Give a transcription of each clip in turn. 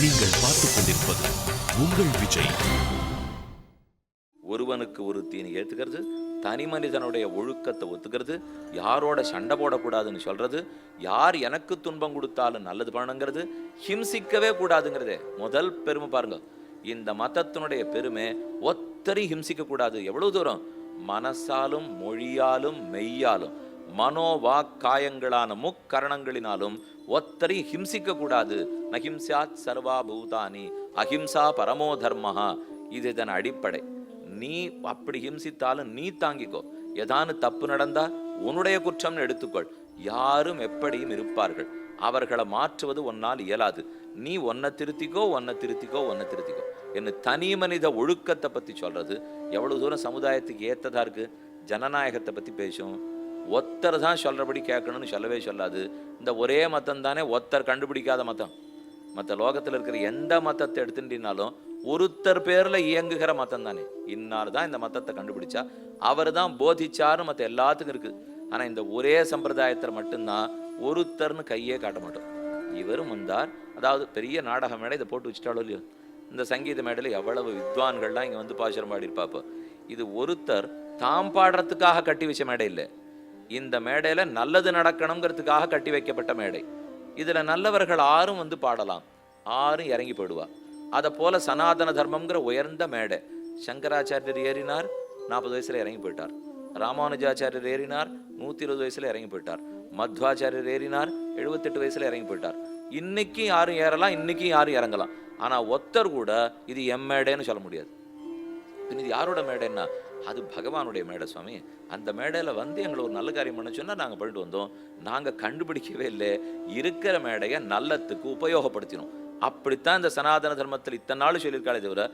நீங்கள் பார்த்துக் கொண்டிருப்பது உங்கள் விஜய். ஒருவனுக்கு ஒருத்தின்னு ஏத்துக்கிறது, தனி மனிதனுடைய ஒழுக்கத்தை ஒத்துக்கிறது, யாரோட சண்டை போடக்கூடாதுன்னு சொல்றது, யார் எனக்கு துன்பம் கொடுத்தாலும் நல்லது பண்ணுங்கிறது, ஹிம்சிக்கவே கூடாதுங்கிறதே முதல் பெருமை. பாருங்க, இந்த மதத்தினுடைய பெருமை ஒத்தரி ஹிம்சிக்க கூடாது. எவ்வளவு தூரம்? மனசாலும் மொழியாலும் மெய்யாலும் மனோவாக்காயங்களான முக்கரணங்களினாலும் ஒத்தரி ஹிம்சிக்க கூடாது. நஹிம்சாத் சர்வா பூதானி அஹிம்சா பரமோ தர்மஹா. இது இதன் அடிப்படை. நீ அப்படி ஹிம்சித்தாலும் நீ தாங்கிக்கோ. ஏதானு தப்பு நடந்தா உன்னுடைய குற்றம்னு எடுத்துக்கொள். யாரும் எப்படியும் இருப்பார்கள், அவர்களை மாற்றுவது ஒன்னால் இயலாது. நீ ஒன்ன திருத்திக்கோ என்ன தனி மனித ஒழுக்கத்தை பத்தி சொல்றது எவ்வளவு தூரம் சமுதாயத்துக்கு ஏத்ததா இருக்கு. ஜனநாயகத்தை பத்தி பேசும், ஒத்தர் தான் சொல்றபடி கேட்கணும்னு சொல்லவே சொல்லாது. இந்த ஒரே மதம் தானே ஒத்தர் கண்டுபிடிக்காத மதம். மற்ற லோகத்தில் இருக்கிற எந்த மதத்தை எடுத்துட்டீங்கனாலும் ஒருத்தர் பேர்ல இயங்குகிற மதம் தானே. இன்னார் தான் இந்த மதத்தை கண்டுபிடிச்சா, அவர் தான் போதிச்சாரு, மற்ற எல்லாத்துக்கும் இருக்கு. ஆனா இந்த ஒரே சம்பிரதாயத்தில் மட்டும்தான் ஒருத்தர்னு கையே காட்ட மாட்டோம். இவரும் வந்தார், அதாவது பெரிய நாடக மேடை இதை போட்டு வச்சுட்டாலும் இல்லையோ, இந்த சங்கீத மேடையில் எவ்வளவு வித்வான்கள்லாம் இங்கே வந்து பாசுரம் பாடியிருப்பாப்போ. இது ஒருத்தர் தாம் பாடுறதுக்காக கட்டி வச்ச மேடை இல்லை. இந்த மேடையில நல்லது நடக்கணுங்கிறதுக்காக கட்டி வைக்கப்பட்ட மேடை. இதுல நல்லவர்கள் ஆறும் வந்து பாடலாம், ஆறும் இறங்கி போயிடுவா. அதை போல சனாதன தர்மம்ங்கிற உயர்ந்த மேடை. சங்கராச்சாரியர் ஏறினார், 40 வயசுல இறங்கி போயிட்டார். ராமானுஜாச்சாரியர் ஏறினார், 120 வயசுல இறங்கி போயிட்டார். மத்வாச்சாரியர் ஏறினார், 78 வயசுல இறங்கி போயிட்டார். இன்னைக்கு யாரும் ஏறலாம், இன்னைக்கு யாரும் இறங்கலாம். ஆனா ஒத்தர் கூட இது எம் மேடைன்னு சொல்ல முடியாது. இது யாரோட மேடைன்னா அது பகவானுடைய மேடை சுவாமி. அந்த மேடையில வந்து எங்களை ஒரு நல்ல காரியம் பண்ண சொன்னா நாங்க பண்ணிட்டு வந்தோம். நாங்க கண்டுபிடிக்கவே இல்லை, இருக்கிற மேடையை நல்லத்துக்கு உபயோகப்படுத்தினோம். அப்படித்தான் இந்த சனாதன தர்மத்தில் இத்தனை நாள் சொல்லியிருக்காளே தவிர,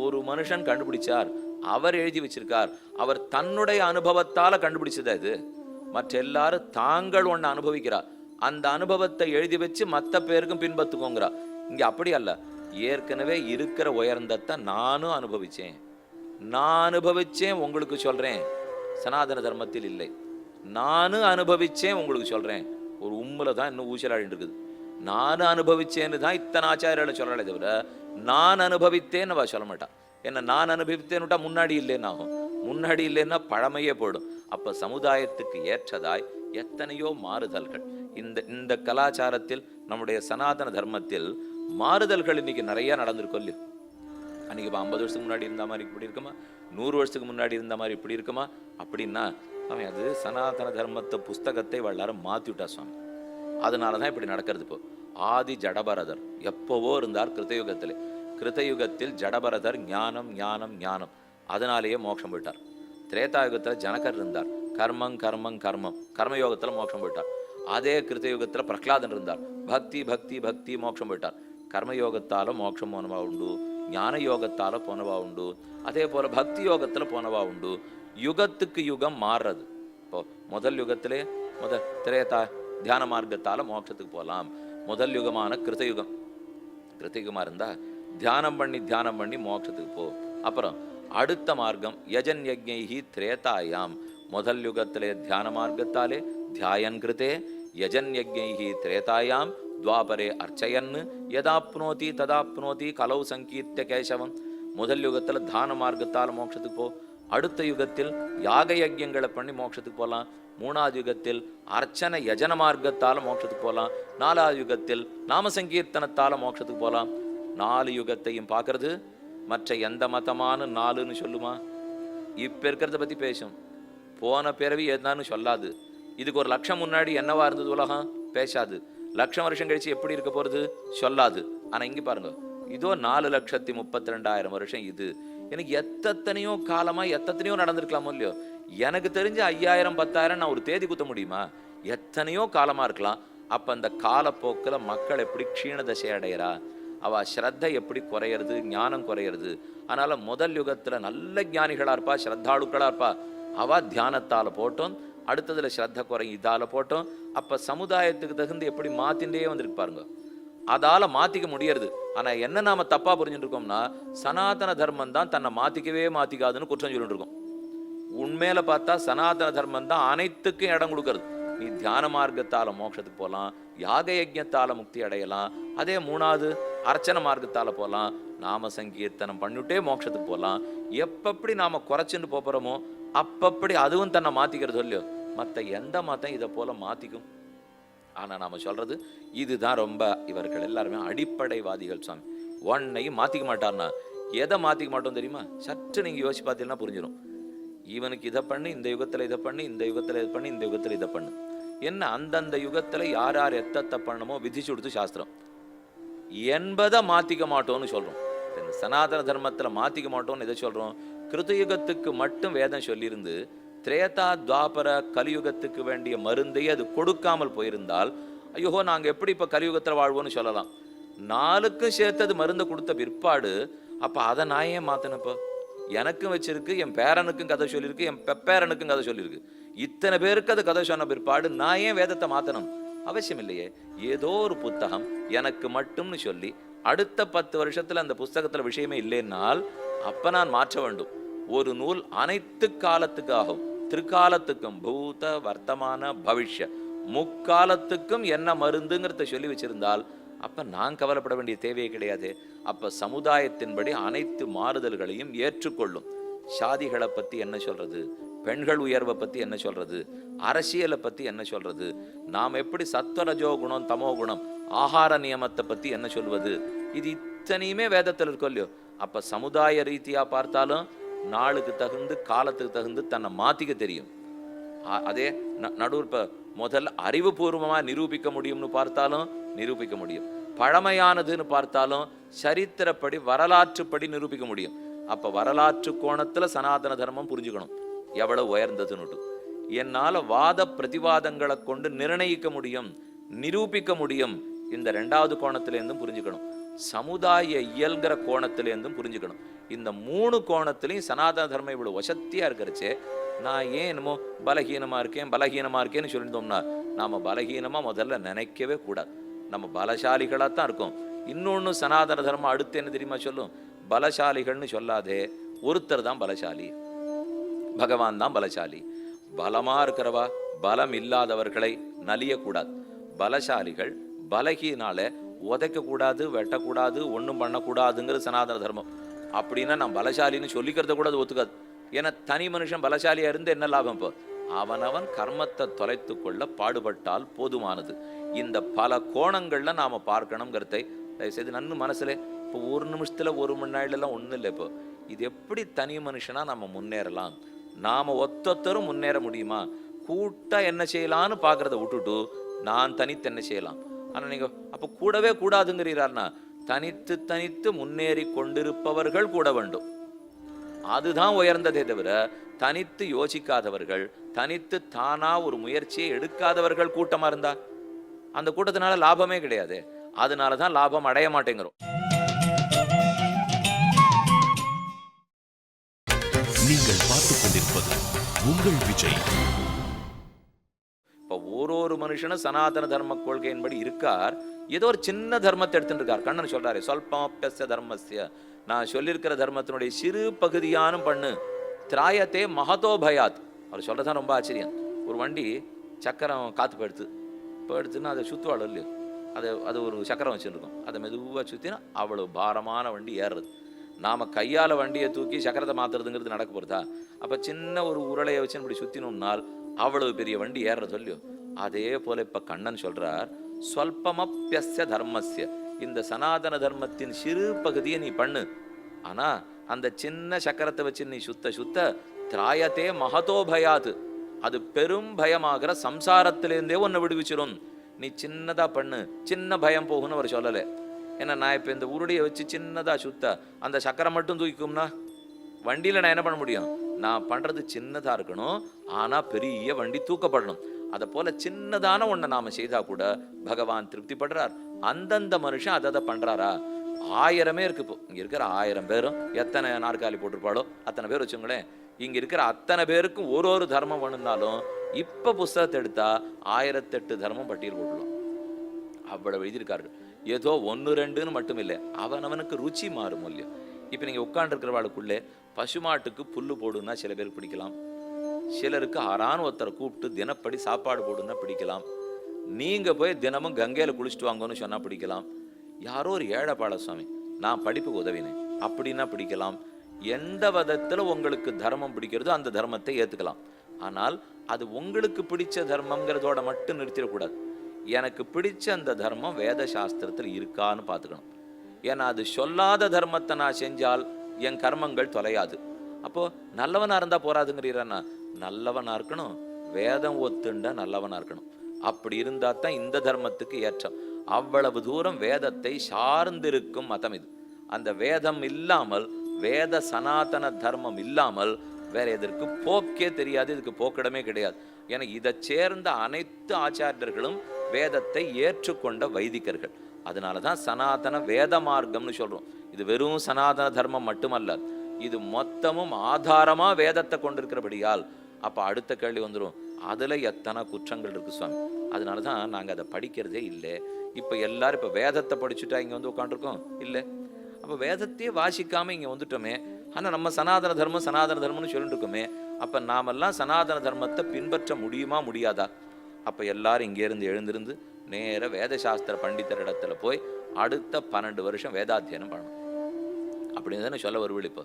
ஒரு மனுஷன் கண்டுபிடிச்சார், அவர் எழுதி வச்சிருக்கார், அவர் தன்னுடைய அனுபவத்தால கண்டுபிடிச்சதா இது. மற்ற எல்லாரும் தாங்கள் ஒண்ணு அனுபவிக்கிறார், அந்த அனுபவத்தை எழுதி வச்சு மற்ற பேருக்கும் பின்பற்றுக்கோங்கிறா. இங்க அப்படி அல்ல. ஏற்கனவே இருக்கிற உயர்ந்தத்தை நானும் அனுபவிச்சேன், உங்களுக்கு சொல்றேன். சனாதன தர்மத்தில் இல்லை. நானும் அனுபவிச்சேன் உங்களுக்கு சொல்றேன். ஒரு உம்முல தான் இன்னும் ஊசலாடிட்டு இருக்குது. நானும் அனுபவிச்சேன்னு தான் இத்தனை ஆச்சாரியால சொல்றாளே தவிர, நான் அனுபவித்தேன்னு சொல்ல மாட்டான். என்ன நான் அனுபவித்தேன்னுட்டா முன்னாடி இல்லைன்னு ஆகும். முன்னாடி இல்லைன்னா பழமையே போயிடும். அப்ப சமுதாயத்துக்கு ஏற்றதாய் எத்தனையோ மாறுதல்கள் இந்த கலாச்சாரத்தில், நம்முடைய சனாதன தர்மத்தில் மாறுதல்கள் இன்னைக்கு நிறைய நடந்திருக்கும் இல்லையோ. அன்னைக்கு 50 வருஷத்துக்கு முன்னாடி இருந்த மாதிரி இப்படி இருக்குமா, 100 வருஷத்துக்கு முன்னாடி இருந்த மாதிரி இப்படி இருக்குமா அப்படின்னா, அவன் அது சனாதன தர்மத்தை புஸ்தகத்தை எல்லாரும் மாத்தி விட்டா சுவாமி. அதனாலதான் இப்படி நடக்கிறது. இப்போ ஆதி ஜடபரதர் எப்பவோ இருந்தார் கிருத்தயுகத்திலே. கிருத்தயுகத்தில் ஜடபரதர் ஞானம் ஞானம் ஞானம், அதனாலேயே மோட்சம் போயிட்டார். திரேதாயுகத்துல ஜனகர் இருந்தார், கர்மம் கர்மம் கர்மம், கர்மயோகத்துல மோட்சம் போயிட்டார். அதே கிருத்தயுகத்துல பிரகலாதன் இருந்தார், பக்தி பக்தி பக்தி, மோட்சம் போயிட்டார். கர்மயோகத்தால மோட்சம் போனவா உண்டு, ஞான யோகத்தால போனவா உண்டு, அதே போல பக்தி யோகத்துல போனவா உண்டு. யுகத்துக்கு யுகம் மாறுறது. இப்போ முதல் யுகத்திலே திரேதா தியான மார்க்கத்தால மோட்சத்துக்கு போகலாம். முதல் யுகமான கிருத்தயுகம், கிருத்தயுகமா இருந்தா தியானம் பண்ணி மோட்சத்துக்கு போ. அப்புறம் அடுத்த மார்க்கம் யஜன் யஜ்ஞைஹி திரேதாயாம். முதல் யுகத்திலே தியான மார்க்கத்தாலே தியாயன் கிருதே, யஜன் யஜ்ஞைஹி திரேதாயாம் துவாபரே அர்ச்சயன் யதாப்னோதி ததாப்னோதி கலௌ சங்கீர்த்திய கேசவம். முதல் யுகத்துல தான மார்க்கத்தால் மோட்சத்துக்கு போ. அடுத்த யுகத்தில் யாக யஜ்யங்களை பண்ணி மோட்சத்துக்கு போகலாம். மூணாவது யுகத்தில் அர்ச்சனை யஜன மார்க்கத்தால மோட்சத்துக்கு போகலாம். நாலாவது யுகத்தில் நாம சங்கீர்த்தனத்தால மோட்சத்துக்கு போகலாம். 4 யுகத்தையும் பார்க்கறது மற்ற எந்த மதமான 4ன்னு சொல்லுமா? இப்ப இருக்கிறத பத்தி பேசும். போன பிறவி எதுனான்னு சொல்லாது. இதுக்கு ஒரு லட்சம் முன்னாடி என்னவா இருந்தது உலகம் பேசாது. லட்சம் வருஷம் கழிச்சு எப்படி இருக்க போறது சொல்லாது. ஆனா இங்க பாருங்க, இதோ 4,32,000 வருஷம். இது எனக்கு எத்தனையோ காலமா எத்தனையோ நடந்திருக்கலாமோ இல்லையோ. எனக்கு தெரிஞ்ச 5,000 10,000 நான் ஒரு தேதி குத்த முடியுமா? எத்தனையோ காலமா இருக்கலாம். அப்ப அந்த காலப்போக்கில் மக்கள் எப்படி க்ஷீண தசை அடைகிறா, அவ ஸ்ரத்தை எப்படி குறையிறது, ஞானம் குறையிறது. அதனால முதல் யுகத்துல நல்ல ஞானிகளா இருப்பா, ஸ்ரத்தாளுக்களா இருப்பா. அவ தியானத்தால போட்டோம், அடுத்ததுல ஸ்ரத்த குறை இதால போட்டோம். அப்ப சமுதாயத்துக்கு தகுந்து எப்படி மாத்தின்றே வந்திருக்கு பாருங்க. அதால மாத்திக்க முடியறது. ஆனா என்ன நாம தப்பா புரிஞ்சுட்டு இருக்கோம்னா, சனாதன தர்மம் தான் தன்னை மாத்திக்காதுன்னு குற்றம் சொல்லிட்டு இருக்கோம். உண்மையில பார்த்தா சனாதன தர்மம் தான் அனைத்துக்கும் இடம் கொடுக்கறது. நீ தியான மார்க்கத்தால மோட்சத்துக்கு போகலாம், யாக யஜ்ஞத்தால முக்தி அடையலாம். அதே மூணாவது அர்ச்சன மார்க்கத்தால போகலாம், நாம சங்கீர்த்தனம் பண்ணிட்டே மோட்சத்துக்கு போகலாம். எப்பப்படி நாம குறைச்சுன்னு போறோமோ அப்பப்படி அதுவும் தன்னை மாத்திக்கிறது இல்லையோ. மற்ற எந்த மதம் இதை போல மாத்திக்கும்? ஆனா நாம சொல்றது இதுதான். ரொம்ப இவர்கள் எல்லாருமே அடிப்படைவாதிகள் சுவாமி. ஒன்னையும் மாத்திக்க மாட்டார்னா எதை மாத்திக்க மாட்டோம் தெரியுமா? சற்று நீங்க யோசிச்சு பார்த்தீங்கன்னா புரிஞ்சிடும். இவனுக்கு இதை பண்ணி, இந்த யுகத்துல இதை பண்ணி, இந்த யுகத்துல இதை பண்ணி, இந்த யுகத்துல இதை பண்ணு. என்ன அந்தந்த யுகத்துல யார் யார் எத்தத்தை பண்ணணுமோ விதிச்சு கொடுத்து சாஸ்திரம் என்பதை மாத்திக்க மாட்டோம்னு சொல்றோம். இந்த சனாதன தர்மத்துல மாத்திக்க மாட்டோம்னு எதை சொல்றோம்? கிருதயுகத்துக்கு மட்டும் வேதம் சொல்லியிருந்து திரேதா துவாபர கலியுகத்துக்கு வேண்டிய மருந்தையே அது கொடுக்காமல் போயிருந்தால், ஐயோ நாங்க எப்படி இப்ப கலியுகத்துல வாழ்வோம்னு சொல்லலாம். நாளுக்கும் சேர்த்து அது மருந்தை கொடுத்த பிற்பாடு அப்ப அதை நான் ஏன் மாத்தணும்? இப்போ எனக்கும் வச்சிருக்கு, என் பேரனுக்கும் கதை சொல்லியிருக்கு, என் பெப்பேரனுக்கும் கதை சொல்லியிருக்கு. இத்தனை பேருக்கு அது கதை சொன்ன பிற்பாடு நான் ஏன் வேதத்தை மாத்தணும்? அவசியம் இல்லையே. ஏதோ ஒரு புத்தகம் எனக்கு மட்டும்னு சொல்லி அடுத்த 10 வருஷத்துல அந்த புஸ்தகத்துல விஷயமே இல்லைன்னால் அப்ப நான் மாற்ற வேண்டும். ஒரு நூல் அனைத்து காலத்துக்காகவும், திரிகாலத்துக்கும், பூத வர்த்தமான பவிஷ்ய முக்காலத்துக்கும் என்ன மருந்துங்கிறத சொல்லி வச்சிருந்தால் அப்ப நான் கவலைப்பட வேண்டிய தேவையே கிடையாது. அப்ப சமுதாயத்தின்படி அனைத்து மாறுதல்களையும் ஏற்றுக்கொள்ளும். சாதிகளை பத்தி என்ன சொல்றது, பெண்கள் உயர்வை பத்தி என்ன சொல்றது, அரசியலை பத்தி என்ன சொல்றது, நாம் எப்படி சத்வரஜோ குணம் தமோ குணம் ஆகார நியமத்தை பத்தி என்ன சொல்வது, இது இத்தனையுமே வேதத்தில் இருக்கும் இல்லையோ. அப்ப சமுதாய ரீதியா பார்த்தாலும் நாளுக்கு தகுந்து காலத்துக்கு தகுந்து தன்னை மாத்திக்க தெரியும். அதே நடுவர் இப்ப முதல்ல அறிவுபூர்வமா நிரூபிக்க முடியும்னு பார்த்தாலும் நிரூபிக்க முடியும். பழமையானதுன்னு பார்த்தாலும் சரித்திரப்படி வரலாற்றுப்படி நிரூபிக்க முடியும். அப்ப வரலாற்று கோணத்துல சனாதன தர்மம் புரிஞ்சுக்கணும் எவ்வளவு உயர்ந்ததுன்னு. என்னால வாத பிரதிவாதங்களை கொண்டு நிர்ணயிக்க முடியும், நிரூபிக்க முடியும். இந்த 2வது கோணத்திலேருந்தும் புரிஞ்சுக்கணும். சமுதாய இயல்கிற கோணத்திலேருந்தும் புரிஞ்சுக்கணும். இந்த 3 கோணத்திலையும் சனாதன தர்மம் இவ்வளவு வசத்தியா இருக்கிறச்சே நான் ஏன் என்னமோ பலகீனமா இருக்கேன்னு சொல்லியிருந்தோம்னா நாம பலகீனமா முதல்ல நினைக்கவே கூடாது. நம்ம பலசாலிகளா தான் இருக்கோம். இன்னொன்னு சனாதன தர்மம் அடுத்து என்ன தெரியுமா சொல்லும்? பலசாலிகள்னு சொல்லாதே, ஒருத்தர் தான் பலசாலி, பகவான் தான் பலசாலி. பலமா இருக்கிறவா பலம் இல்லாதவர்களை நலியக்கூடாது. பலசாலிகள் பலகீனால உதைக்க கூடாது, வெட்டக்கூடாது, ஒன்றும் பண்ணக்கூடாதுங்கிறது சனாதன தர்மம். அப்படின்னா நான் பலசாலின்னு சொல்லிக்கிறத கூட அது ஒத்துக்காது. ஏன்னா தனி மனுஷன் பலசாலியா இருந்து என்ன லாபம்? இப்போ அவனவன் கர்மத்தை தொலைத்து கொள்ள பாடுபட்டால் போதுமானது. இந்த பல கோணங்கள்ல நாம பார்க்கணுங்கிறதை தயவுசெய்து நன்னு மனசுல. இப்போ ஒரு நிமிஷத்துல 1 மணி நேரம்லாம் ஒன்றும் இல்லை. இப்போ இது எப்படி தனி மனுஷனா நம்ம முன்னேறலாம்? நாம ஒத்தொத்தரும் முன்னேற முடியுமா? கூட்டா என்ன செய்யலான்னு பார்க்கறத விட்டுட்டு நான் தனித்து என்ன செய்யலாம்? ஆனா நீங்க அப்ப கூடவே கூடாதுங்கிறார்னா தனித்து தனித்து முன்னேறி கொண்டிருப்பவர்கள் கூட வேண்டும். அதுதான் உயர்ந்ததே தவிர தனித்து யோசிக்காதவர்கள், தனித்து தானா ஒரு முயற்சியை எடுக்காதவர்கள் கூட்டமா இருந்தா அந்த கூட்டத்தினால லாபமே கிடையாது. அதனாலதான் லாபம் அடைய மாட்டேங்கிறோம். நீங்கள் பார்த்துக் கொண்டிருப்பது உங்கள் விஜய். இப்ப ஒரு மனுஷனும் சனாதன தர்ம கொள்கையின்படி இருக்கார். ஏதோ ஒரு சின்ன தர்மத்தை எடுத்துட்டு இருக்கார். கண்ணன் சொல்றாரு சொல்பமப்யஸ்ய தர்மஸ்ய, நான் சொல்லியிருக்கிற தர்மத்தினுடைய சிறு பகுதியானும் பண்ணு, திராயத்தே மகதோ பயாத். அவர் சொல்றதான் ரொம்ப ஆச்சரியம். ஒரு வண்டி சக்கரம் காத்து போயிடுத்துன்னா அதை சுற்றுவாள் இல்லையோ, அது ஒரு சக்கரம் வச்சுருக்கோம். அதை மெதுவாக சுற்றினா அவ்வளோ பாரமான வண்டி ஏறுறது. நாம் கையால் வண்டியை தூக்கி சக்கரத்தை மாற்றுறதுங்கிறது நடக்க போகிறதா? அப்போ சின்ன ஒரு உருளையை வச்சு இப்படி சுற்றினோம்னால் அவ்வளவு பெரிய வண்டி ஏறுறது இல்லையோ. அதே போல இப்போ கண்ணன் சொல்கிறார் ஸ்வல்பமப்யஸ்ய தர்மஸ்ய, இந்த சனாதன தர்மத்தின் சிறு பகுதியை நீ பண்ணு. ஆனா அந்த சின்ன சக்கரத்தை வச்சு நீ சுத்த திராயத்தே மகதோ பயாத், அது பெரும் பயமாகிற சம்சாரத்திலேருந்தே ஒன்னை விடுவிச்சிடும். நீ சின்னதா பண்ணு, சின்ன பயம் போகும்னு அவர் சொல்லலை. ஏன்னா நான் இப்போ இந்த உருளையை வச்சு சின்னதா சுத்த அந்த சக்கரம் மட்டும் தூக்கிக்கும்னா வண்டியில நான் என்ன பண்ண முடியும்? நான் பண்றது சின்னதா இருக்கணும், ஆனா பெரிய வண்டி தூக்கப்படணும். அதை போல சின்னதான ஒன்றை நாம செய்தா கூட பகவான் திருப்தி படுறார். அந்தந்த மனுஷன் அதை பண்றாரா? 1000 இருக்கு. இப்போ இங்க இருக்கிற 1000 பேரும் எத்தனை நாற்காலி போட்டிருப்பாளோ அத்தனை பேர் வச்சுங்களேன். இங்க இருக்கிற அத்தனை பேருக்கும் ஒரு தர்மம் வேணும்னாலும் இப்ப புஸ்தகத்தை எடுத்தா 1008 தர்மம் பட்டியல் போட்டுலாம். அவ்வளவு எழுதியிருக்கார்கள். ஏதோ 1 2ன்னு மட்டும் இல்லை, அவனவனுக்கு ருச்சி மாறும் இல்லையோ. இப்ப நீங்க உட்கார்ந்து இருக்கிறவாளுக்குள்ளே பசுமாட்டுக்கு புல்லு போடுன்னா சில பேருக்கு பிடிக்கலாம், சிலருக்கு ஆறான்னு ஒருத்தரை கூப்பிட்டு தினப்படி சாப்பாடு போடுன்னா பிடிக்கலாம். நீங்க போய் தினமும் கங்கையில குளிச்சுட்டு வாங்கன்னு சொன்னா பிடிக்கலாம். யாரோ ஒரு ஏழைப்பாள சுவாமி நான் படிப்புக்கு உதவினேன் அப்படின்னா பிடிக்கலாம். எந்த விதத்துல உங்களுக்கு தர்மம் பிடிக்கிறதோ அந்த தர்மத்தை ஏத்துக்கலாம். ஆனால் அது உங்களுக்கு பிடிச்ச தர்மம்ங்கிறதோட மட்டும் நிறுத்திடக்கூடாது. எனக்கு பிடிச்ச அந்த தர்மம் வேத சாஸ்திரத்தில் இருக்கான்னு பார்த்துக்கணும். ஏன்னா அது சொல்லாத தர்மத்தை நான் செஞ்சால் என் கர்மங்கள் தொலையாது. அப்போ நல்லவனா இருந்தா போராதுங்கிறீரன்னா, நல்லவனா இருக்கணும், வேதம் ஒத்துண்டா நல்லவனா இருக்கணும். அப்படி இருந்தா தான் இந்த தர்மத்துக்கு ஏற்றம். அவ்வளவு தூரம் வேதத்தை சார்ந்திருக்கும் மதம் இது. அந்த வேதம் இல்லாமல், வேத சனாதன தர்மம் இல்லாமல் வேற எதற்கு போக்கே தெரியாது. இதுக்கு போக்கிடமே கிடையாது. ஏன்னா இதை சேர்ந்த அனைத்து ஆச்சாரியர்களும் வேதத்தை ஏற்றுக்கொண்ட வைதிகர்கள். அதனாலதான் சனாதன வேத மார்க்கம்னு சொல்றோம். இது வெறும் சனாதன தர்மம் மட்டுமல்ல, இது மொத்தமும் ஆதாரமா வேதத்தை கொண்டிருக்கிறபடியால். அப்ப அடுத்த கேள்வி வந்துடும், அதுல எத்தனை குற்றங்கள் இருக்கு சுவாமி. அதனாலதான் நாங்க அதை படிக்கிறதே இல்லை. இப்ப எல்லாரும் இப்ப வேதத்தை படிச்சுட்டா இங்க வந்து உட்காந்துருக்கோம் இல்லை. அப்ப வேதத்தையே வாசிக்காம இங்க வந்துட்டோமே. ஆனா நம்ம சனாதன தர்மம்னு சொல்லிட்டு இருக்கோமே. அப்ப நாமெல்லாம் சனாதன தர்மத்தை பின்பற்ற முடியுமா முடியாதா? அப்ப எல்லாரும் இங்க இருந்து எழுந்திருந்து நேர வேதசாஸ்திர பண்டிதர் இடத்துல போய் அடுத்த 12 வருஷம் வேதாத்தியனம் பண்ணணும் அப்படின்னு தானே சொல்ல வருவீள். இப்போ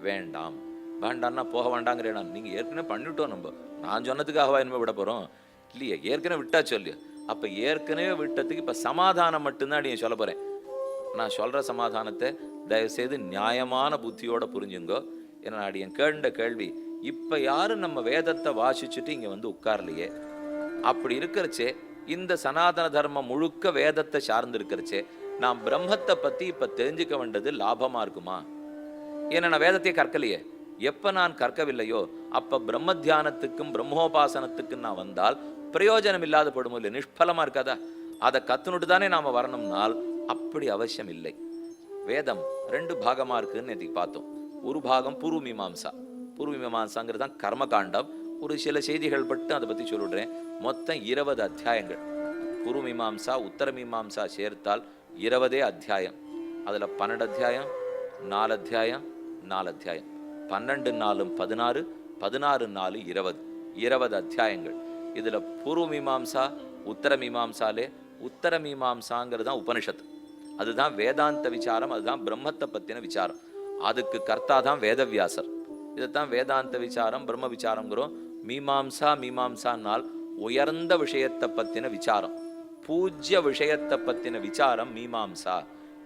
வேண்டாம் வேண்டாம்னா போக வேண்டாங்கிறேன். நீங்க ஏற்கனவே பண்ணிட்டோம். நம்ம நான் சொன்னதுக்காகவா இனிமே விட போறோம் இல்லையா? ஏற்கனவே விட்டா சொல்லு. அப்ப ஏற்கனவே விட்டதுக்கு இப்ப சமாதானம் மட்டும்தான் நீங்க சொல்ல போறேன். நான் சொல்ற சமாதானத்தை தயவுசெய்து நியாயமான புத்தியோட புரிஞ்சுங்கோ. ஏன்னா என் கேண்ட கேள்வி, இப்ப யாரும் நம்ம வேதத்தை வாசிச்சுட்டு இங்க வந்து உட்கார்லையே. அப்படி இருக்கிறச்சே இந்த சனாதன தர்மம் முழுக்க வேதத்தை சார்ந்து இருக்கிறச்சே நாம் பிரம்மத்தை பத்தி இப்ப தெரிஞ்சுக்க வேண்டியது லாபமா இருக்குமா? ஏன்னா நான் வேதத்தையே கற்கலையே. எப்ப நான் கற்கவில்லையோ அப்ப பிரம்ம தியானத்துக்கும் பிரம்மோபாசனத்துக்கும் நான் வந்தால் பிரயோஜனம் இல்லாத படுமோ இல்லை, நிஷ்பலமா இருக்காதா? அதை கத்துனுட்டு தானே நாம வரணும்னால் அப்படி அவசியம் இல்லை. வேதம் 2 பாகமா இருக்குன்னு நேற்றுக்கு பார்த்தோம். ஒரு பாகம் பூர்வ மீமாம்சா. பூர்வ மீமாம்சாங்கிறது தான் கர்மகாண்டம். ஒரு சில செய்திகள் பட்டு அதை பத்தி சொல்லிடுறேன். மொத்தம் 20 அத்தியாயங்கள். பூர்வ மீமாம்சா உத்தர மீமாம்சா சேர்த்தால் 20 அத்தியாயம். அதுல 12 அத்தியாயம், 4 அத்தியாயம், 4 அத்தியாயம், 12 4 16, 16 4 20, 20 அத்தியாயங்கள். இதுல பூர்வ மீமாம்சா உத்தர மீமாம்சாலே உத்தர மீமாம்சாங்கிறது தான் உபனிஷத்து. அதுதான் வேதாந்த விசாரம். அதுதான் பிரம்மத்தை பத்தின விசாரம். அதுக்கு கர்த்தா தான் வேதவியாசர். இதைத்தான் வேதாந்த விசாரம் பிரம்ம விசாரங்கிறோம். மீமாம்சானால் உயர்ந்த விஷயத்தை பத்தின விசாரம், பூஜ்ய விஷயத்தை பத்தின விசாரம் மீமாம்சா.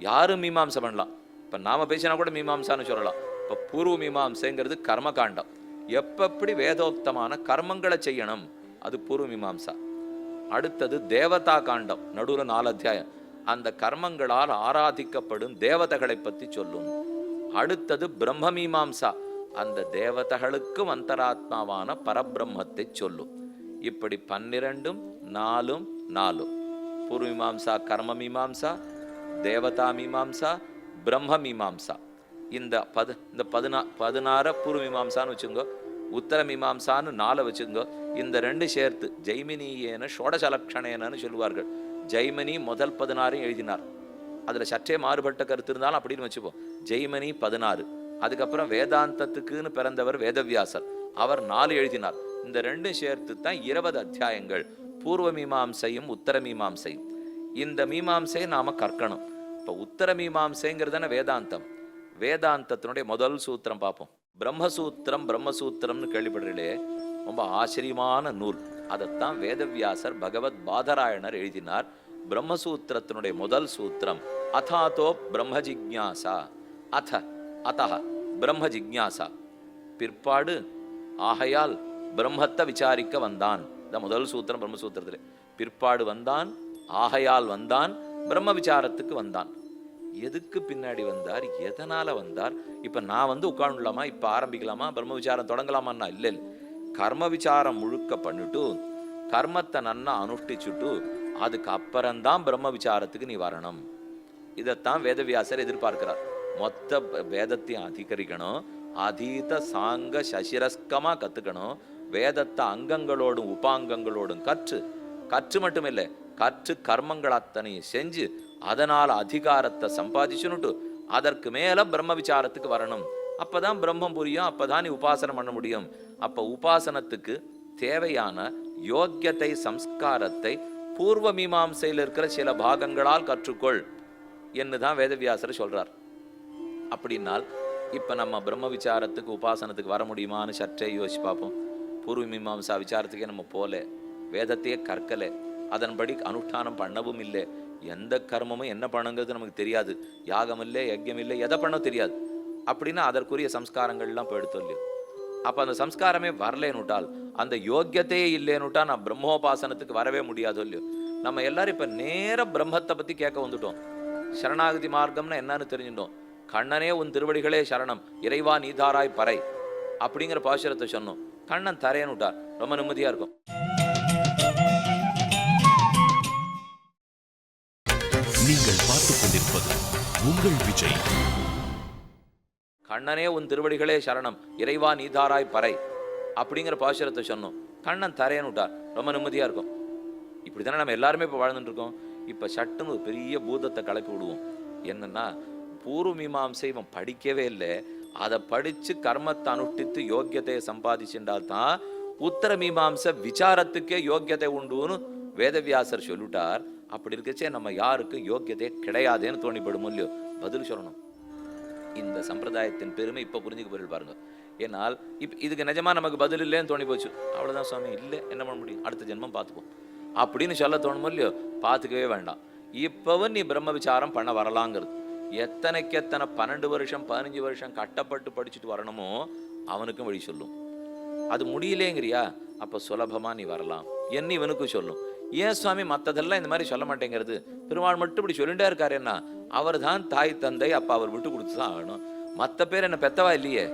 யாரும் மீமாம்சை பண்ணலாம். இப்ப நாம பேசினா கூட மீமாம்சான்னு சொல்லலாம். இப்ப பூர்வ மீமாம்சைங்கிறது கர்மகாண்டம். எப்படி வேதோக்தமான கர்மங்களை செய்யணும், அது பூர்வ மீமாம்சா. அடுத்தது தேவதா காண்டம், நடுவில் 4 அத்தியாயம். அந்த கர்மங்களால் ஆராதிக்கப்படும் தேவதைகளை பற்றி சொல்லும். அடுத்தது பிரம்ம மீமாம்சா, அந்த தேவதைகளுக்கும் அந்தராத்மாவான பரபிரம்மத்தை சொல்லும். இப்படி 12 4 4 பூர்வ மீமாம்சா, கர்ம மீமாம்சா, தேவதா மீமாம்சா, பிரம்ம மீமாம்சா. இந்த 16 பூர்வ மீமாம்சான்னு வச்சுங்கோ, உத்தர மீமாம்சான்னு 4 வச்சுங்கோ. இந்த 2 சேர்த்து ஜெய்மினியேன ஷோடசலக்ஷணேனன்னு சொல்லுவார்கள். ஜெய்மினி முதல் 16 எழுதினார். அதுல சற்றே மாறுபட்ட கருத்து இருந்தாலும் அப்படின்னு வச்சுப்போம். ஜெய்மினி 16. அதுக்கப்புறம் வேதாந்தத்துக்குன்னு பிறந்தவர் வேதவியாசர், அவர் 4 எழுதினார். இந்த 2 சேர்த்து தான் 20 அத்தியாயங்கள். பூர்வ மீமாம்சையும் உத்தர மீமாம்சையும். இந்த மீமாம்சையை நாம கற்கணும். இப்ப உத்தர மீமாம்சைங்கிறதான வேதாந்தம். வேதாந்தத்தினுடைய முதல் சூத்திரம் பார்ப்போம். பிரம்மசூத்திரம்னு கேள்விப்படுறீங்களே, ரொம்ப ஆச்சரியமான நூல். அதைத்தான் வேதவியாசர் பகவத் பாதராயணர் எழுதினார். பிரம்மசூத்திரத்தினுடைய முதல் சூத்திரம் அதாதோ பிரம்ம ஜிக்ஞாசா. அத பிரம்ம ஜிக்ஞாசா, பிற்பாடு ஆகையால் பிரம்மத்தை விசாரிக்க வந்தான். இந்த முதல் சூத்திரம் பிரம்மசூத்திரத்துல. பிற்பாடு வந்தான், ஆகையால் வந்தான், பிரம்ம விசாரத்துக்கு வந்தான். எதுக்கு பின்னாடி வந்தார், எதனால வந்தார்? இப்ப நான் வந்து உட்காந்துலாமா, இப்ப ஆரம்பிக்கலாமா, பிரம்ம விசாரம் தொடங்கலாமான்னா இல்லை. கர்ம விசாரம் முழுக்க பண்ணிட்டு கர்மத்தை நன்னா அனுஷ்டிச்சுட்டு அதுக்கு அப்புறம்தான் பிரம்ம விசாரத்துக்கு நீ வரணும். இதைத்தான் வேதவியாசர் எதிர்பார்க்கிறார். மொத்த வேதத்தையும் அதிகரிக்கணும், அதீத சாங்க சசிரஸ்கமா கத்துக்கணும். வேதத்தை அங்கங்களோடும் உபாங்கங்களோடும் கற்று மட்டும் இல்லை, கற்று கர்மங்கள் அத்தனையும் செஞ்சு அதனால அதிகாரத்தை சம்பாதிச்சுன்னுட்டு அதற்கு மேல பிரம்ம விசாரத்துக்கு வரணும். அப்பதான் பிரம்மம் புரியும், அப்பதான் நீ உபாசனம் பண்ண முடியும். அப்ப உபாசனத்துக்கு தேவையான யோக்கியத்தை சம்ஸ்காரத்தை பூர்வ மீமாம்சையில் இருக்கிற சில பாகங்களால் கற்றுக்கொள் என்னுதான் வேதவியாசர் சொல்றார். அப்படின்னால் இப்ப நம்ம பிரம்ம விசாரத்துக்கு உபாசனத்துக்கு வர முடியுமான்னு சற்றே யோசிச்சு பார்ப்போம். பூர்வ மீமாம்சா விசாரத்துக்கே நம்ம போல, வேதத்தையே கற்கலை, அதன்படி அனுஷ்டானம் பண்ணவும் இல்லை, எந்த கர்மமும் என்ன பண்ணுங்கிறது நமக்கு தெரியாது, யாகம் இல்லை யஜ்யம் இல்லை, எதை பண்ண தெரியாது. அப்படின்னா அதற்குரிய சம்ஸ்காரங்கள்லாம் இப்போ எடுத்தோம் இல்லையோ. அப்போ அந்த சம்ஸ்காரமே வரலேன்னுட்டால், அந்த யோக்கியத்தையே இல்லைன்னுட்டா நான் பிரம்மோபாசனத்துக்கு வரவே முடியாதோ இல்லையோ. நம்ம எல்லாரும் இப்போ நேர பிரம்மத்தை பற்றி கேட்க வந்துட்டோம். சரணாகதி மார்க்கம்னா என்னன்னு தெரிஞ்சுட்டோம். கண்ணனே உன் திருவடிகளே சரணம், இறைவா நீதாராய் பறை அப்படிங்கிற பாசுரத்தை சொன்னோம். கண்ணன் தரேன்னுட்டார், ரொம்ப நிம்மதியாக இருக்கும். நீங்கள் பார்த்துக் கொண்டிருப்பது உங்கள் விஜய். கண்ணனே உன் திருவடிகளே சரணம், இறைவா நீதாராய் பறை அப்படிங்கிற பாசுரத்தை சொன்னோம். கண்ணன் தரேன்னுட்டார், ரொம்ப நிம்மதியாக இருக்கும். இப்படி தானே நம்ம எல்லாருமே இப்போ வாழ்ந்துட்டு இருக்கோம். இப்போ சட்டுன்னு ஒரு பெரிய பூதத்தை கலப்பி விடுவோம். என்னன்னா, பூர்வ மீமாம்சை இவன் படிக்கவே இல்லை, அதை படித்து கர்மத்தை அனுஷ்டித்து யோக்கியத்தையை சம்பாதிச்சுட்டால் தான் உத்தர மீமாம்சை விசாரத்துக்கே யோக்கியத்தை உண்டுன்னு வேதவியாசர் சொல்லிட்டார். அப்படி இருக்கச்சே நம்ம யாருக்கும் யோக்கியத்தை கிடையாதுன்னு தோணிப்படும் இல்லையோ. பதில் சொல்லணும். இந்த சம்பிரதாயத்தின் பெருமை இப்போ புரிஞ்சுக்க போயிட்டு பாருங்க. ஏன்னால் இப்போ இதுக்கு நிஜமா நமக்கு பதில் இல்லைன்னு தோணி போச்சு. அவ்வளோதான் சுவாமி, இல்லை என்ன பண்ண முடியும், அடுத்த ஜென்மம் பார்த்துப்போம் அப்படின்னு சொல்ல தோணுமோ இல்லையோ. பார்த்துக்கவே வேண்டாம். இப்பவும் நீ பிரம்ம விசாரம் பண்ண வரலாங்கிறது. எத்தனைக்கு எத்தனை 12 வருஷம் 15 வருஷம் கட்டப்பட்டு படிச்சுட்டு வரணுமோ அவனுக்கும் வழி சொல்லும். அது முடியலேங்கிறியா, அப்போ சுலபமாக நீ வரலாம் என்ன இவனுக்கும் சொல்லும். ஏன் சுவாமி மற்றதெல்லாம் இந்த மாதிரி சொல்ல மாட்டேங்கிறது, பெருமாள் மட்டும் இப்படி சொல்லிட்டே இருக்காரு, என்ன அவர் தான் தாய் தந்தை, அப்போ அவர் விட்டு கொடுத்து தான் ஆகணும். மற்ற பேர் என்ன பெத்தவா இல்லையே.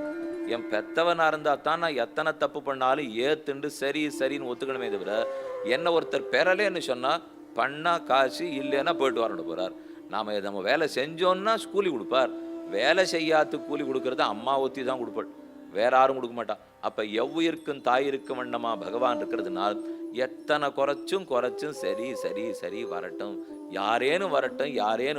என் பெத்தவனா இருந்தா தான் நான் எத்தனை தப்பு பண்ணாலும் ஏத்துண்டு சரி சரின்னு ஒத்துக்கணுமே தவிர, என்ன ஒருத்தர் பெறலேன்னு சொன்னா பண்ணா காசு, இல்லைன்னா போயிட்டு வரணும் போறார். நம்ம வேலை செஞ்சோன்னா கூலி கொடுப்பார், வேலை செய்யாத்து கூலி கொடுக்கறது அம்மா ஒத்தி தான் கொடுப்பாள், வேற யாரும் கொடுக்க மாட்டான். அப்ப எவ்வுயிருக்கும் தாயிருக்கும் வண்ணமா பகவான் இருக்கிறதுனால் எத்தனை குறைச்சும் சரி சரி சரி வரட்டும், யாரேனும்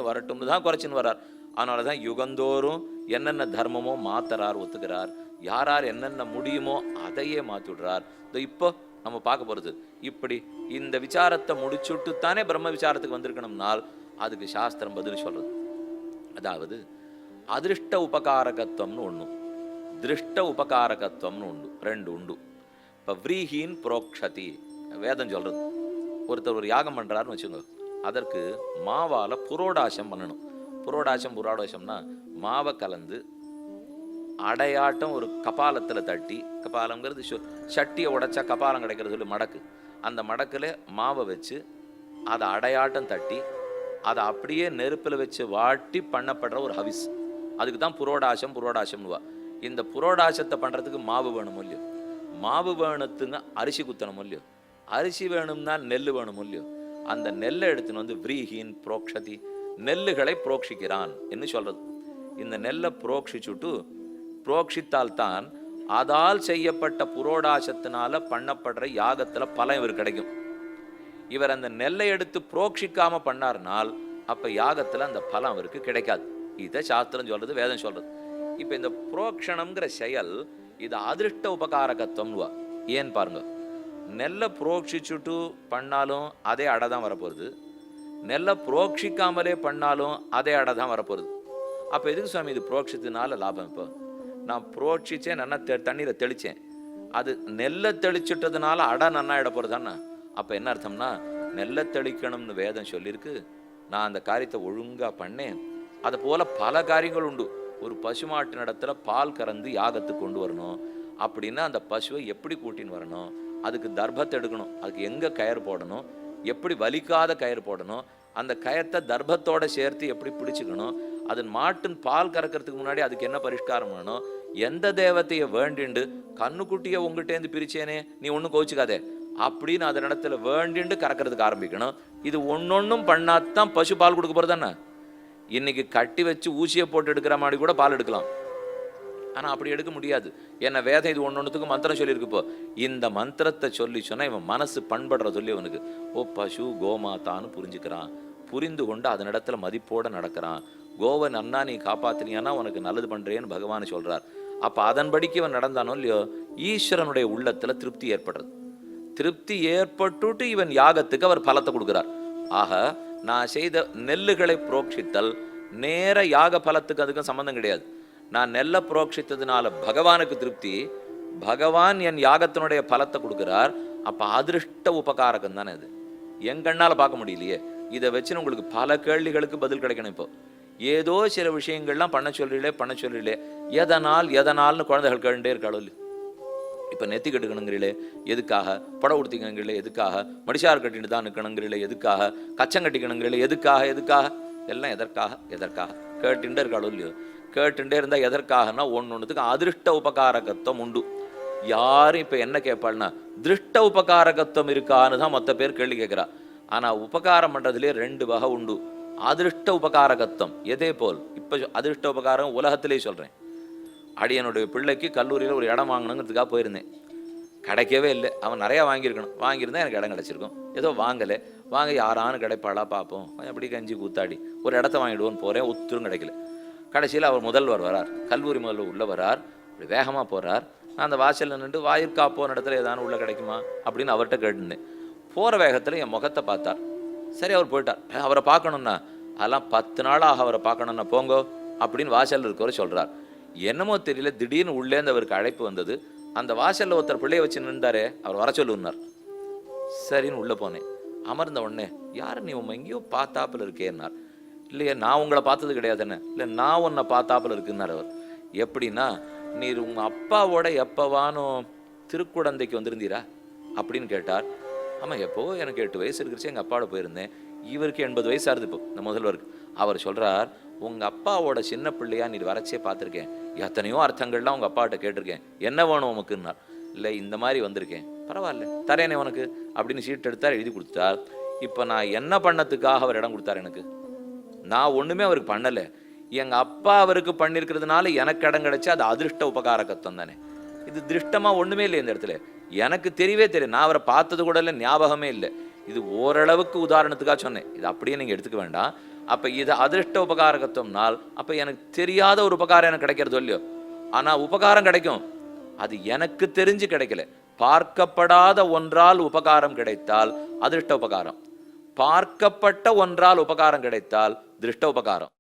வரட்டும்னு தான் குறைச்சின்னு வர்றார். அதனாலதான் யுகந்தோறும் என்னென்ன தர்மமோ மாத்தறார், ஒத்துக்கிறார். யார் என்னென்ன முடியுமோ அதையே மாத்தி விடுறார். இப்போ நம்ம பார்க்க போறது இப்படி இந்த விசாரத்தை முடிச்சுட்டு தானே பிரம்ம விசாரத்துக்கு வந்திருக்கணும்னால் அதுக்கு சாஸ்திரம் பதில் சொல்றது. அதாவது அதிருஷ்ட உபகாரகத்துவம்னு ஒண்ணு, திருஷ்ட உபகாரகத்துவம்னு உண்டு, ரெண்டு உண்டு. இப்போ விரீஹீன் புரோக்ஷதி வேதம் சொல்றது. ஒருத்தர் ஒரு யாகம் பண்றாருன்னு வச்சுக்கோங்க, அதற்கு மாவால புரோடாசம் பண்ணணும். புரோடாசம்னா மாவை கலந்து அடையாட்டம் ஒரு கபாலத்தில் தட்டி, கபாலங்கிறது சட்டியை உடைச்சா கபாலம் கிடைக்கிறது சொல்லி மடக்கு, அந்த மடக்கில் மாவை வச்சு அதை அடையாட்டம் தட்டி அதை அப்படியே நெருப்பில் வச்சு வாட்டி பண்ணப்படுற ஒரு ஹவிஸ். அதுக்கு தான் புரோடாசம்னுவா. இந்த புரோடாசத்தை பண்ணுறதுக்கு மாவு வேணும் இல்லையோ, மாவு வேணுத்துங்க அரிசி குத்தணும் இல்லையோ, அரிசி வேணும்னா நெல் வேணும் இல்லையோ. அந்த நெல்லை எடுத்துன்னு வந்து விரீஹீன் புரோக்ஷதி, நெல்லுகளை புரோக்ஷிக்கிறான் என்று சொல்றது. இந்த நெல்லை புரோக்ஷித்தால்தான் அதால் செய்யப்பட்ட புரோடாசத்தினால பண்ணப்படுற யாகத்துல பலன் இவர் கிடைக்கும். இவர் அந்த நெல்லை எடுத்து புரோக்ஷிக்காம பண்ணார்னால் அப்ப யாகத்துல அந்த பலன் அவருக்கு கிடைக்காது. இதை சாஸ்திரம் சொல்றது, வேதம் சொல்றது. இப்ப இந்த புரோக்ஷணம்ங்கிற செயல் இது அதிருஷ்ட உபகாரகத்துவம்னுவா. ஏன் பாருங்க, நெல்லை புரோக்ஷிச்சுட்டு பண்ணாலும் அதே அடை தான் வரப்போகுது, நெல்லை புரோக்ஷிக்காமலே பண்ணாலும் அதே அடை தான் வரப்போகுது. அப்போ எதுக்கு சுவாமி இது புரோக்ஷத்தினால லாபம்? இப்போ நான் புரோக்ஷிச்சேன், நல்லா தண்ணீரை தெளித்தேன், அது நெல்லை தெளிச்சுட்டதுனால அடை நன்னா இட போகிறது தானே. அப்போ என்ன அர்த்தம்னா, நெல்லை தெளிக்கணும்னு வேதம் சொல்லியிருக்கு, நான் அந்த காரியத்தை ஒழுங்காக பண்ணேன். அது போல் பல காரியங்கள் உண்டு. ஒரு பசுமாட்டு நடத்துல பால் கறந்து யாகத்துக்கு கொண்டு வரணும் அப்படின்னா அந்த பசுவை எப்படி கூட்டின்னு வரணும், அதுக்கு தர்ப்பத்தை எடுக்கணும், அதுக்கு எங்கே கயிறு போடணும், எப்படி வலிக்காத கயிறு போடணும், அந்த கயத்தை தர்ப்பத்தோட சேர்த்து எப்படி பிடிச்சிக்கணும், அதன் மாட்டின் பால் கறக்கிறதுக்கு முன்னாடி அதுக்கு என்ன பரிஷ்காரம் பண்ணணும், எந்த தேவத்தையை வேண்டிண்டு கண்ணுக்குட்டியை உங்ககிட்டேருந்து பிரிச்சேனே நீ ஒன்றும் கோச்சிக்காதே அப்படின்னு அதன் இடத்துல வேண்டிண்டு கறக்கிறதுக்கு ஆரம்பிக்கணும். இது ஒன்னொன்னும் பண்ணாதான் பசு பால் கொடுக்க போகிறது தானே. இன்னைக்கு கட்டி வச்சு ஊசியை போட்டு எடுக்கிற மாதிரி கூட பால் எடுக்கலாம், ஆனால் அப்படி எடுக்க முடியாது. ஏன்னா வேதம் இது ஒன்னொன்றுத்துக்கு மந்திரம் சொல்லியிருக்கு. இப்போ இந்த மந்திரத்தை சொல்லி சொன்னால் இவன் மனசு பண்படுற சொல்லி அவனுக்கு ஓ பசு கோமாத்தான்னு புரிஞ்சுக்கிறான், புரிந்து கொண்டு அதனிடத்துல மதிப்போடு நடக்கிறான். கோவை நன்னா நீ காப்பாத்தினியானா உனக்கு நல்லது பண்றேன்னு பகவான் சொல்றார். அப்ப அதன்படிக்கு இவன் நடந்தானோ இல்லையோ, ஈஸ்வரனுடைய உள்ளத்துல திருப்தி ஏற்படுறது. திருப்தி ஏற்பட்டுட்டு இவன் யாகத்துக்கு அவர் பலத்தை கொடுக்கிறார். ஆக நான் செய்த நெல்லுகளை புரோக்ஷித்தல் நேர யாக பலத்துக்கு அதுக்கும் சம்பந்தம் கிடையாது. நான் நெல்லை புரோக்ஷித்ததுனால பகவானுக்கு திருப்தி, பகவான் என் யாகத்தினுடைய பலத்தை கொடுக்கிறார். அப்ப அதிருஷ்ட உபகாரகம் தானே அது. என் கண்ணால பார்க்க முடியலையே. இதை வச்சு உங்களுக்கு பல கேள்விகளுக்கு பதில் கிடைக்கணும். இப்போ ஏதோ சில விஷயங்கள்லாம் பண்ண சொல்றீங்களே எதனால்னு குழந்தைகள் கேட்டுட்டே இருக்காளோ. இப்ப நெத்தி கட்டுக்கணுங்கிறீங்களே எதுக்காக, படம் உடுத்திக்கணுங்கிறீங்களே எதுக்காக, மடிசார் கட்டிட்டு தான் நிற்கணுங்கிறீங்களே எதுக்காக, கச்சம் கட்டிக்கணுங்கிறீங்களே எதுக்காக, எல்லாம் எதற்காக கேட்டுட்டே இருக்காளோ இல்லையோ. கேட்டுட்டே இருந்தா எதற்காகனா ஒன்னொன்னுத்துக்கு அதிருஷ்ட உபகாரகத்துவம் உண்டு. யாரும் இப்ப என்ன கேட்பாள்னா திருஷ்ட உபகாரகத்துவம் இருக்கான்னு தான் மொத்த பேர் கேள்வி கேட்கிறா. ஆனா உபகாரம் பண்றதுலேயே 2 வகை உண்டு. அதிருஷ்ட உபகாரகத்துவம் எதே போல். இப்ப அதிருஷ்ட உபகாரம் உலகத்திலே சொல்றேன். அடியனுடைய பிள்ளைக்கு கல்லூரியில் ஒரு இடம் வாங்கணுங்கிறதுக்காக போயிருந்தேன். கிடைக்கவே இல்லை. அவன் நிறையா வாங்கியிருந்தா எனக்கு இடம் கிடச்சிருக்கும். ஏதோ வாங்கலை. யாரானு கிடைப்பாளா பார்ப்போம், எப்படி கஞ்சி கூத்தாடி ஒரு இடத்த வாங்கிடுவோன்னு போகிறேன். ஒத்துரும் கிடைக்கல. கடைசியில் அவர் முதல்வர் வரார், கல்லூரி முதல்வர் உள்ள வரார். அப்படி வேகமாக போகிறார். நான் அந்த வாசலில் நின்று வாயிற்காப்போன இடத்துல ஏதானு உள்ள கிடைக்குமா அப்படின்னு அவர்கிட்ட கேட்டுருந்தேன். போகிற வேகத்தில் என் முகத்தை பார்த்தார். சரி, அவர் போயிட்டார். அவரை பார்க்கணுன்னா அதெல்லாம் 10 நாளாக அவரை பார்க்கணுன்னா போங்கோ அப்படின்னு வாசலில் இருக்கவர் சொல்கிறார். என்னமோ தெரியல, திடீர்னு உள்ளேருந்து அவருக்கு அழைப்பு வந்தது. அந்த வாசலில் ஒருத்தர் பிள்ளைய வச்சு நின்றாரே, அவர் வர சொல்லுன்னார். சரின்னு உள்ளே போனேன். அமர்ந்த உடனே, யார் நீ உண்மை எங்கேயோ பார்த்தாப்பில் இருக்கேன்னார். இல்லையே, நான் உங்களை பார்த்தது கிடையாதுன்னு. இல்லை, நான் உன்னை பார்த்தாப்பில் இருக்குன்னார் அவர். எப்படின்னா, நீர் உங்கள் அப்பாவோட எப்பவானும் திருக்குடந்தைக்கு வந்திருந்தீரா அப்படின்னு கேட்டார். ஆமாம், எப்போ எனக்கு 8 வயசு இருக்கிறச்சு எங்கள் அப்பாவோட போயிருந்தேன். இவருக்கு 80 வயசு ஆகுது இப்போ இந்த முதல்வருக்கு. அவர் சொல்கிறார், உங்கள் அப்பாவோட சின்ன பிள்ளையா நீர் வரைச்சே பார்த்துருக்கேன். எத்தனையோ அர்த்தங்கள்லாம் உங்கள் அப்பாட்ட கேட்டிருக்கேன். என்ன வேணும் உமக்குன்னார். இல்லை, இந்த மாதிரி வந்திருக்கேன். பரவாயில்ல, தரேனே உனக்கு அப்படின்னு சீட் எடுத்தார், எழுதி கொடுத்தார். இப்போ நான் என்ன பண்ணத்துக்காக அவர் இடம் கொடுத்தார் எனக்கு? நான் ஒன்றுமே அவருக்கு பண்ணலை. எங்கள் அப்பா அவருக்கு பண்ணியிருக்கிறதுனால எனக்கு இடம் கிடைச்சா அது அதிருஷ்ட உபகாரகத்துவம் தானே. இது திருஷ்டமாக ஒன்றுமே இல்லை இந்த இடத்துல. எனக்கு தெரியவே தெரியும். நான் அவரை பார்த்தது கூட இல்லை, ஞாபகமே இல்லை. இது ஓரளவுக்கு உதாரணத்துக்காக சொன்னேன். இது அப்படியே நீங்கள் எடுத்துக்க வேண்டாம். அப்போ இது அதிருஷ்ட உபகாரகத்துவம்னால் அப்போ எனக்கு தெரியாத ஒரு உபகாரம் எனக்கு கிடைக்கிறது இல்லையோ. ஆனால் உபகாரம் கிடைக்கும், அது எனக்கு தெரிஞ்சு கிடைக்கல. பார்க்கப்படாத ஒன்றால் உபகாரம் கிடைத்தால் அதிருஷ்ட உபகாரம், பார்க்கப்பட்ட ஒன்றால் உபகாரம் கிடைத்தால் திருஷ்ட உபகாரம்.